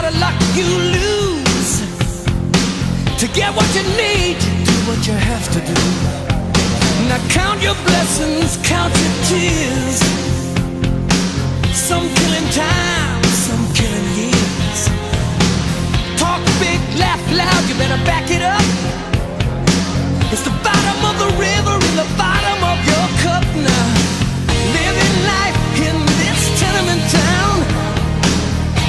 lot of luck you lose. To get what you need, you do what you have to do. Now count your blessings, count your tears. Some killing time, some killing years. Talk big, laugh loud, you better back it up. It's the bottom of the river in the bottom of your cup now. Living life in this tenement town,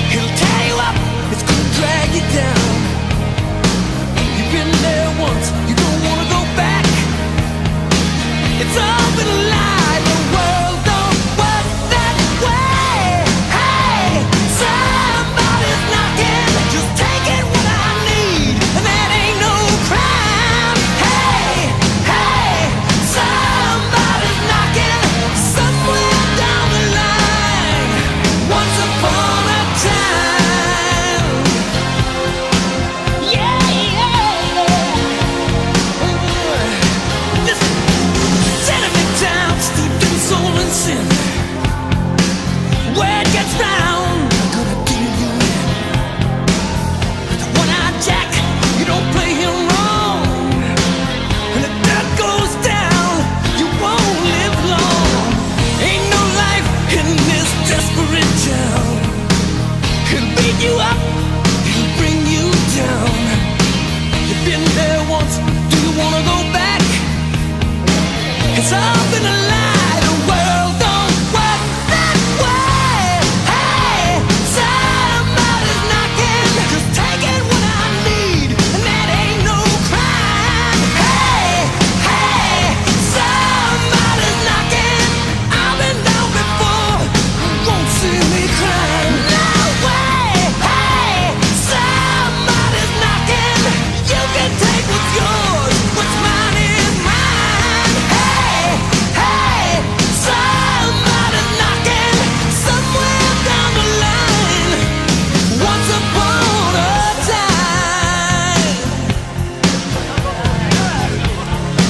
he'll tear you up, it's gonna drag you down. You've been there once, you don't wanna go back. It's all been a lie, the world don't work that way. Hey, somebody's knocking, just taking what I need, and that ain't no crime. Hey, hey, somebody's knocking somewhere down the line. Once upon a time, yeah, yeah, yeah. Listen, tenement town, steeped in soul and sin. Word gets round, I'm gonna deal you in. The one-eyed Jack, you don't play him wrong. When the dirt goes down, you won't live long. Ain't no life in this desperate town. He'll beat you up, he'll bring you down. You've been there once, do you wanna go back? It's all been a lie, the world don't work that way. Hey, somebody's knocking, just taking what I need, and that ain't no crime. Hey, hey, somebody's knocking, I've been down before, you won't see me crying. No way. Hey, somebody's knocking, you can take what's yours, what's mine is mine. Hey, hey, somebody's knocking somewhere down the line. Once upon a time,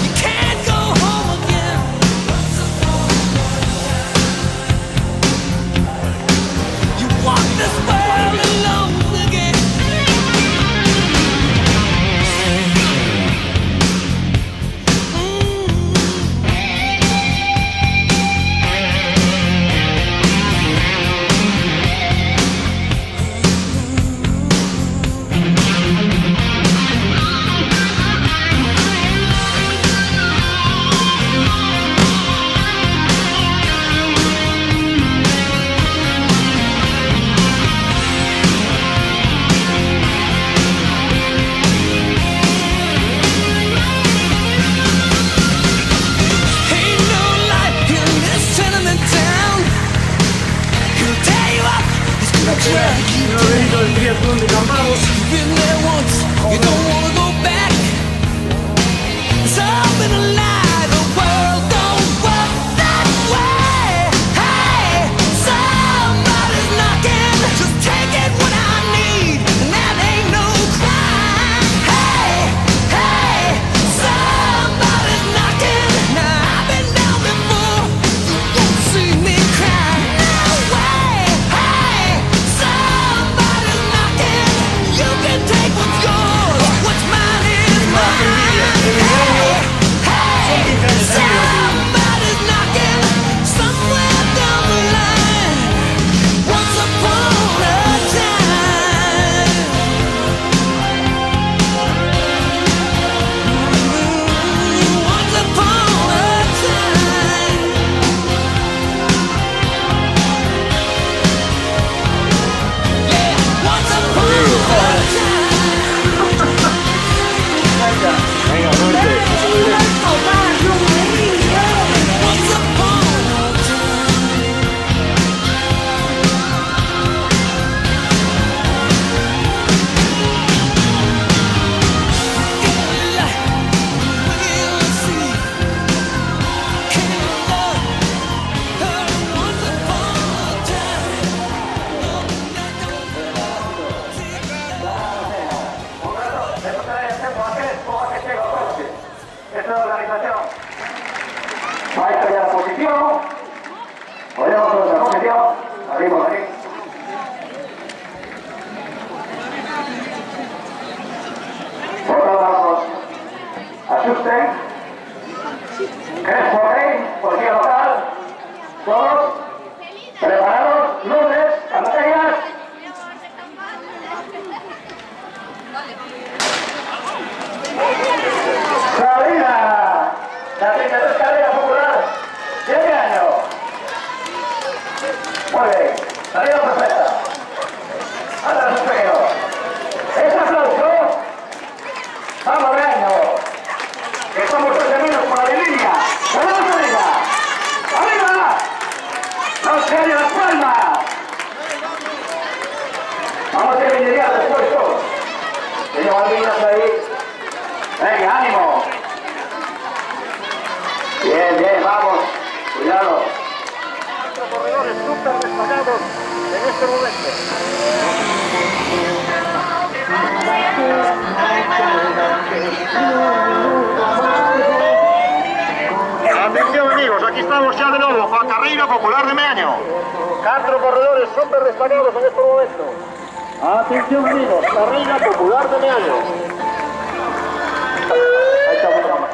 you can't go home again. You walk this world alone again. Ain't no life in this tenement town. He'll tear you up, he's gonna drag you down. You've been there once, you don't wanna go back. It's all been a lie, the world don't work that way. Hey, somebody's knocking, just taking what I need, and that ain't no crime. Hey, hey, somebody's knocking. Now I've been down before, you won't see me cry. No way. Hey, somebody's knocking, you can take what's yours, what's mine is mine. Hey, hey, Muy bien, salida perfecta. Ahora los pequeños. Ese aplauso. Vamos, Reino. Que somos 13 minutos por la línea. ¡Vamos arriba! ¡Arriba! ¡No se oye las palmas! Vamos a terminar después todos. Señor Malvinas ahí. Venga, ánimo. Bien, bien, vamos. Cuidado. Corredores súper destacados en este momento. Atención amigos, aquí estamos ya de nuevo para la carrera popular de Meaño. 4 corredores súper destacados en este momento. Atención amigos, carrera popular de Meaño. Ahí estamos.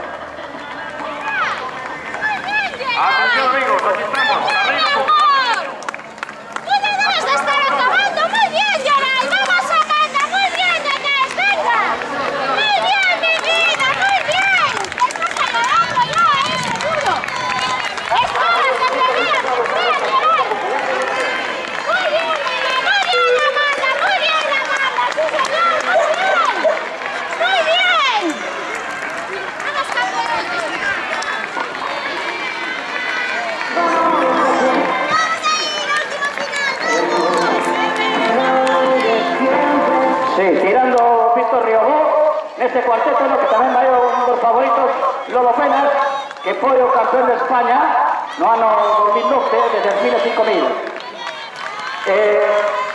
Atención amigos, aquí estamos, carrera popular. ¡Se están acabando! ¡Muy bien, Yoray! ¡Vamos, Amanda! ¡Muy bien, Inés! ¡Venga! ¡Muy bien, mi vida! ¡Muy bien! ¡Te estás acabando ya, seguro! ¡Espera, que te vean! ¡Espera, Yoray! ¡Muy bien, nena! ¡Muy bien, Amanda! ¡Muy bien, Amanda! ¡Sí, señor! ¡Muy bien! ¡Muy bien! ¡Vamos, campeones! Sí, tirando Víctor Riobó, nese cuarteto no, que tamén vai un dos favoritos, Lolo Penas, que foi o campeón de España no ano 2012 de 10.000 e 5.000.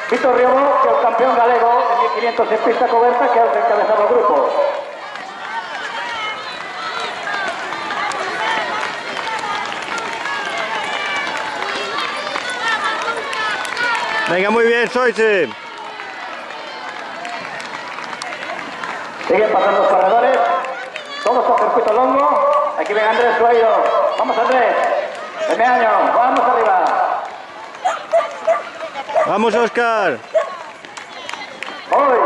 Víctor Riobó, que é o campeón galego de 1.500 en pista coberta, que é o que encabezaba o grupo. Venga, muy bien, Soise. Siguen pasando los corredores, todos con circuito longo. Aquí ven Andrés Sueiro. Vamos, Andrés. De Meaño, vamos arriba. Vamos, Óscar. Hoy.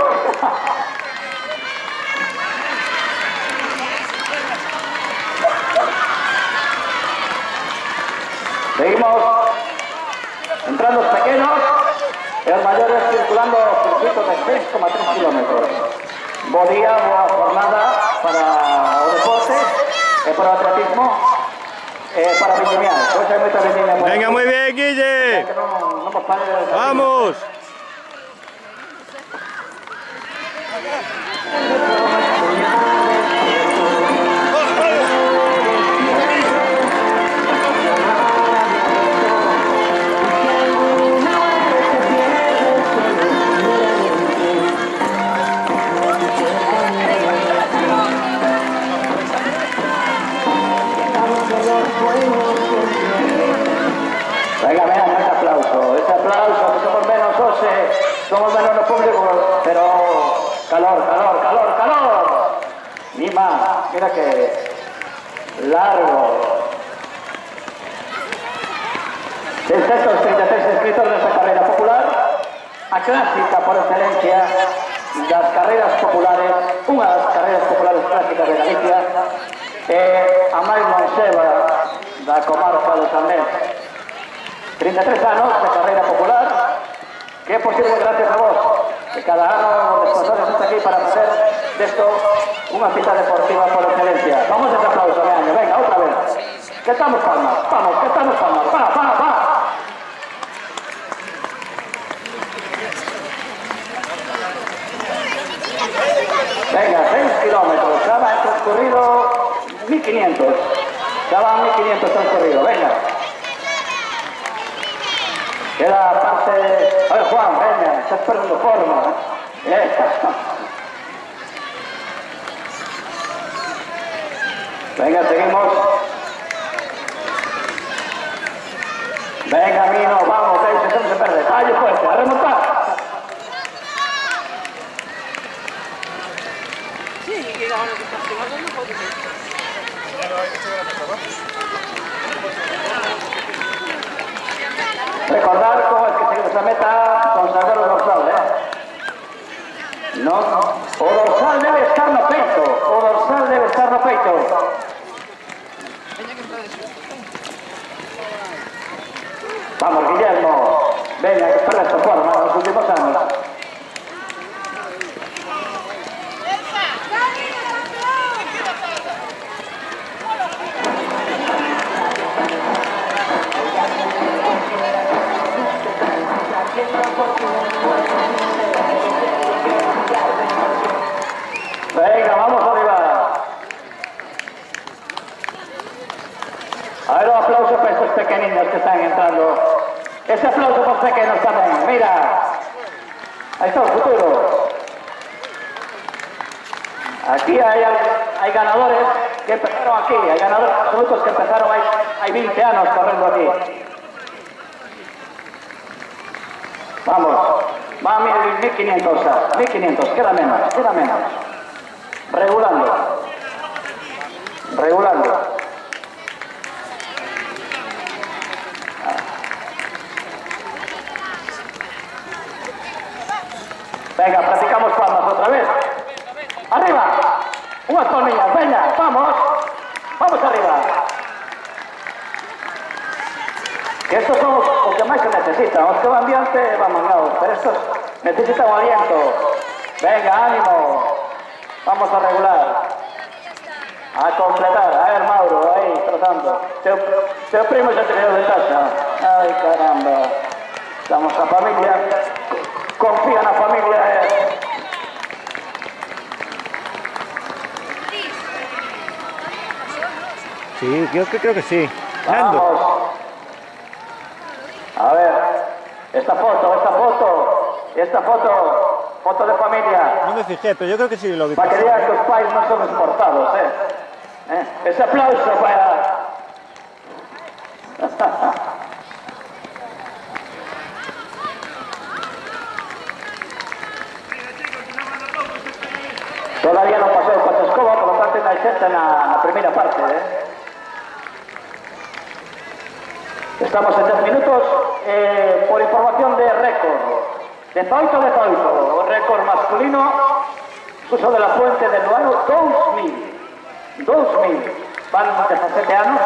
Seguimos entrando los pequeños y los mayores circulando circuitos de 6,3 kilómetros. Bo día, boa jornada para o deporte, para o atletismo, para vendimiar. Hoxe hai moita vendimia. Venga, muy bien, Guille. Que non nos pare de... Vamos. Venga, venga, ese aplauso, que somos menos 12, somos menos no público, pero calor, calor, calor, calor. Mima, mira que largo. 633 inscritos en esta carrera popular, a clásica por excelencia das carreras populares, unha das carreras populares clásicas de Galicia, a máis longeva da comarca do Samés. 33 anos de carreira popular, que é posible gracias a vos, que cada ano os sponsores están aquí para facer desto unha cita deportiva por excelencia. Vamos a ese aplauso, Meaño, venga, outra vez. Que estamos palmas, vamos, que estamos palmas, va. Venga, 6 kilómetros, ya va transcurrido 1.500, ya van 1.500 transcurrido, venga. Queda parte... A ver, Juan, venga, estás perdiendo forma. Venga, seguimos. Venga, Mino, vamos, que se pierde. Vaya fuerte, a remontar. Recordar cómo es que se esa meta consagró el dorsal, No, o dorsal debe estar no peito, o dorsal debe estar no peito. Vamos, Guillermo. Venga, que perdes tu forma en los últimos años. Venga, vamos arriba. A ver, un aplauso para estos pequeñinos que están entrando. Ese aplauso para los pequeños también. Mira, ahí está el futuro. Aquí hay ganadores que empezaron aquí, hay ganadores absolutos que empezaron, hay 20 años corriendo aquí. Vamos, va a 1500, 1500, queda menos. Regulando. Venga, practicamos palmas otra vez. ¡Arriba! Unas palmillas, venga, vamos. Vamos arriba. Que estos son los que más se necesitan. Los que van diante van mangados, pero estos necesitan un aliento. Venga, ánimo. Vamos a regular. A completar. A ver, Mauro, ahí, tratando. Teu primo ya te dio de taza. Ay, caramba. Estamos a familia. Confía en la familia. Sí, yo creo que sí. Nando. Vamos. A ver, esta foto de familia. No me fijé, pero yo creo que sí lo vi. Para que digan que los pais no son exportados, Ese aplauso para... Todavía no pasó el Patascova, por lo tanto hay gente en la primera parte, Estamos en 10 minutos, por información de récord. De 18, récord masculino, Suso de la Fuente del año 2000. Van 17 años.